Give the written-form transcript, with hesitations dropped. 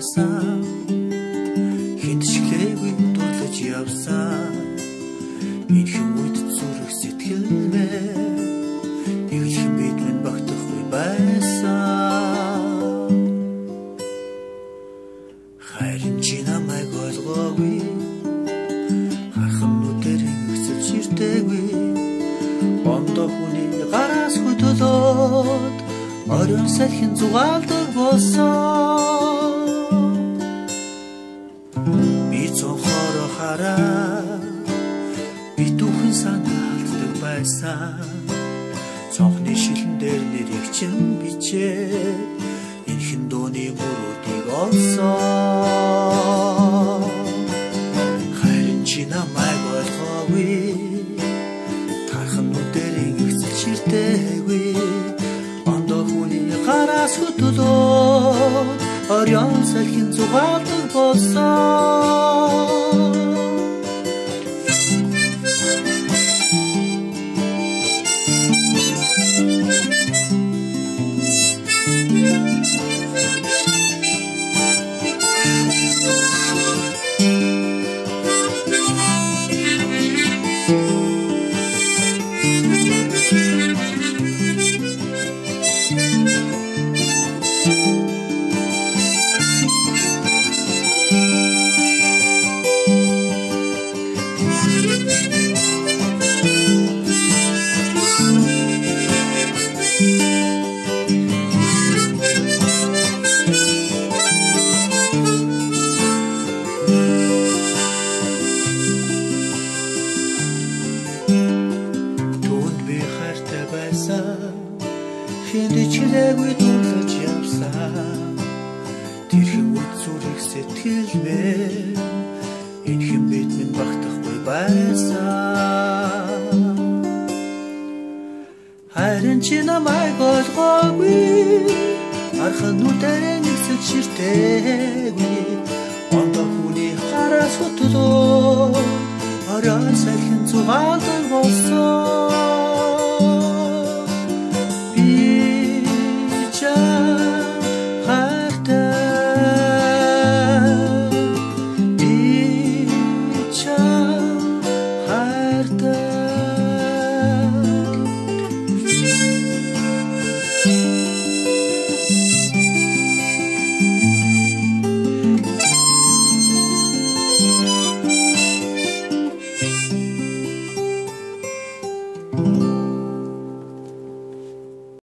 байсан хинт шиглээгүй дурлаж явсан энэхэн үед зүрх сэтгэлмэ нэгхэн бид минь багтахгүй байсан харин чи намайг ойлгоогүй хархан нүдээр хэвцэл ширтээгүй ондоо хүний гараас хөдөлөөд орон салхин зугаалдаг болсон би цонхоро хараа би түүхэн санаалддаг байсан цонхны шилэн дээр нэрийг чин бичээ энэхэн дууны мөрүүдийг олсон харин чи намайг ойлгоогүй тархан нүдээр хэвцэл ширтээгүй гараас хөдөлөөд орон салхин зугаалдаг болсон хиндэчлээгүй дурлаж явсан тэрхэн үд зүрх сэтгэлмэ энэхэн бид минь багтахгүй байсан харин чи намайг ойлгоогүй хархан нүдээр хэвцэл ширтээгүй ондоо хүний гараас хөдөлөөд орон салхин зугаалдаг болсон